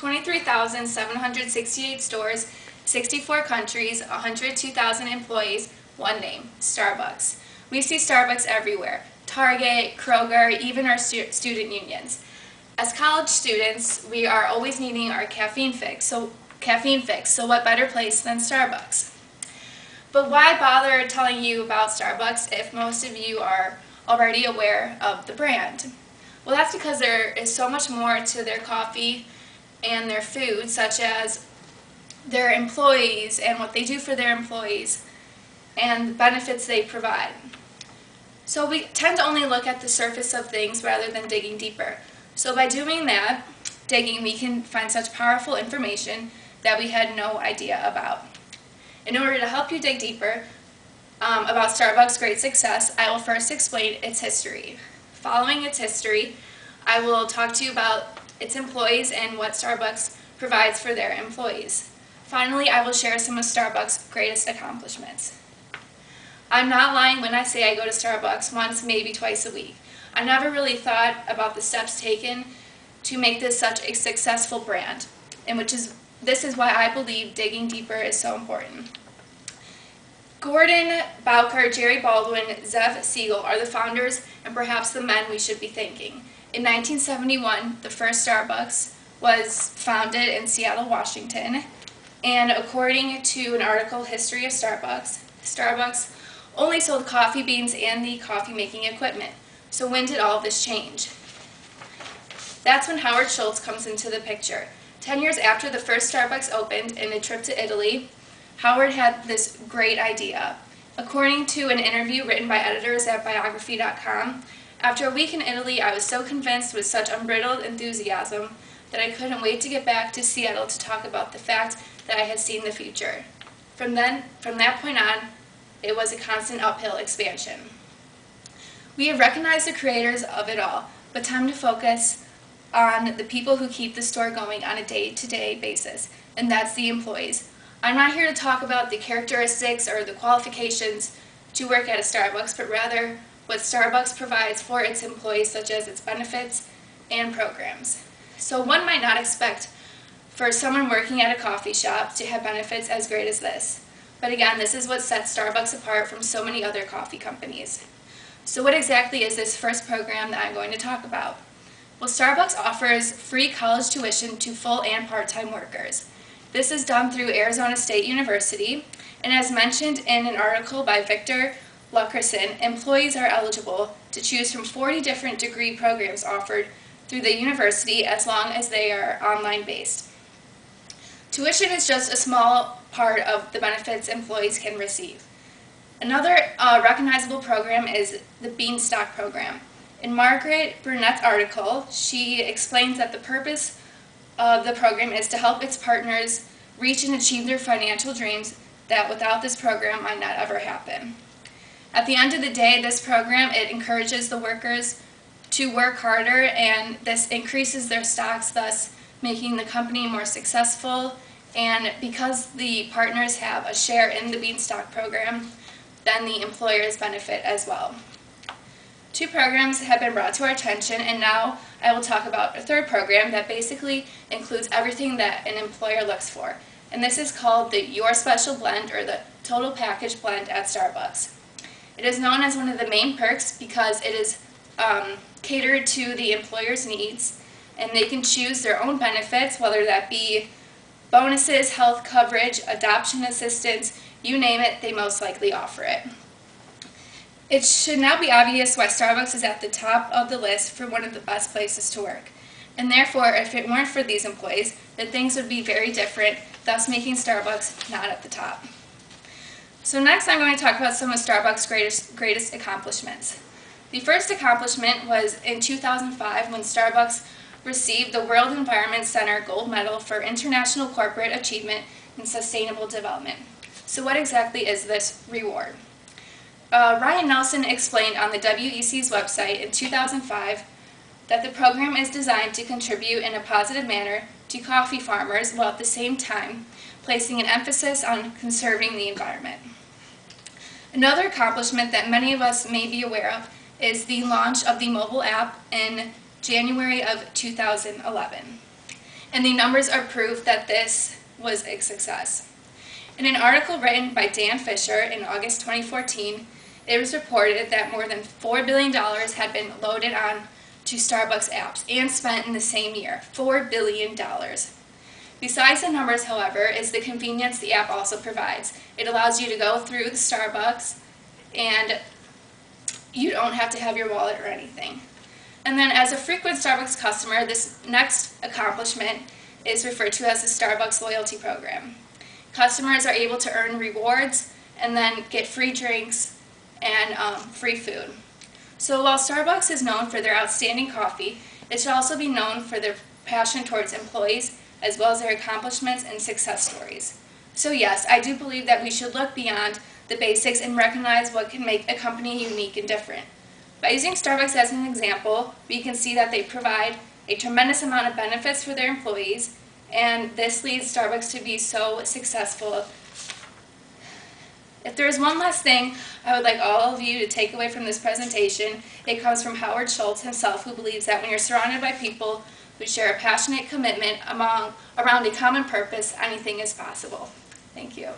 23,768 stores, 64 countries, 102,000 employees, one name, Starbucks. We see Starbucks everywhere, Target, Kroger, even our student unions. As college students, we are always needing our caffeine fix, so what better place than Starbucks? But why bother telling you about Starbucks if most of you are already aware of the brand? Well, that's because there is so much more to their coffee and their food, such as their employees and what they do for their employees and the benefits they provide. So we tend to only look at the surface of things rather than digging deeper. So by doing that, digging, we can find such powerful information that we had no idea about. In order to help you dig deeper about Starbucks' great success, I will first explain its history. Following its history, I will talk to you about its employees and what Starbucks provides for their employees. Finally, I will share some of Starbucks' greatest accomplishments. I'm not lying when I say I go to Starbucks once, maybe twice a week. I never really thought about the steps taken to make this such a successful brand, and this is why I believe digging deeper is so important. Gordon Bowker, Jerry Baldwin, Zev Siegel are the founders and perhaps the men we should be thanking. In 1971, the first Starbucks was founded in Seattle, Washington, and according to an article, History of Starbucks, Starbucks only sold coffee beans and the coffee making equipment. So when did all of this change? That's when Howard Schultz comes into the picture. 10 years after the first Starbucks opened in a trip to Italy, Howard had this great idea. According to an interview written by editors at biography.com, after a week in Italy, I was so convinced with such unbridled enthusiasm that I couldn't wait to get back to Seattle to talk about the fact that I had seen the future. From that point on, it was a constant uphill expansion. We have recognized the creators of it all, but time to focus on the people who keep the store going on a day-to-day basis, and that's the employees. I'm not here to talk about the characteristics or the qualifications to work at a Starbucks, but rather what Starbucks provides for its employees, such as its benefits and programs. So one might not expect for someone working at a coffee shop to have benefits as great as this. But again, this is what sets Starbucks apart from so many other coffee companies. So what exactly is this first program that I'm going to talk about? Well, Starbucks offers free college tuition to full and part-time workers. This is done through Arizona State University, and as mentioned in an article by Victor Luckerson, employees are eligible to choose from 40 different degree programs offered through the university as long as they are online-based. Tuition is just a small part of the benefits employees can receive. Another recognizable program is the Beanstalk program. In Margaret Burnett's article, she explains that the purpose of the program is to help its partners reach and achieve their financial dreams that without this program might not ever happen. At the end of the day, this program, it encourages the workers to work harder, and this increases their stocks, thus making the company more successful. And because the partners have a share in the Beanstalk program, then the employers benefit as well. Two programs have been brought to our attention, and now I will talk about a third program that basically includes everything that an employer looks for. And this is called the Your Special Blend, or the Total Package Blend at Starbucks. It is known as one of the main perks because it is catered to the employer's needs, and they can choose their own benefits, whether that be bonuses, health coverage, adoption assistance, you name it, they most likely offer it. It should now be obvious why Starbucks is at the top of the list for one of the best places to work. And therefore, if it weren't for these employees, then things would be very different, thus making Starbucks not at the top. So next I'm going to talk about some of Starbucks' greatest accomplishments. The first accomplishment was in 2005 when Starbucks received the World Environment Center Gold Medal for International Corporate Achievement in Sustainable Development. So what exactly is this reward? Ryan Nelson explained on the WEC's website in 2005 that the program is designed to contribute in a positive manner to coffee farmers while at the same time placing an emphasis on conserving the environment. Another accomplishment that many of us may be aware of is the launch of the mobile app in January of 2011. and the numbers are proof that this was a success. In an article written by Dan Fisher in August 2014, it was reported that more than $4 billion had been loaded on to Starbucks apps and spent in the same year. $4 billion. Besides the numbers, however, is the convenience the app also provides. It allows you to go through the Starbucks and you don't have to have your wallet or anything. And then as a frequent Starbucks customer, this next accomplishment is referred to as the Starbucks loyalty program. Customers are able to earn rewards and then get free drinks and free food. So while Starbucks is known for their outstanding coffee, it should also be known for their passion towards employees as well as their accomplishments and success stories. So yes, I do believe that we should look beyond the basics and recognize what can make a company unique and different. By using Starbucks as an example, we can see that they provide a tremendous amount of benefits for their employees, and this leads Starbucks to be so successful. If there is one last thing I would like all of you to take away from this presentation, it comes from Howard Schultz himself, who believes that when you're surrounded by people who share a passionate commitment around a common purpose, anything is possible. Thank you.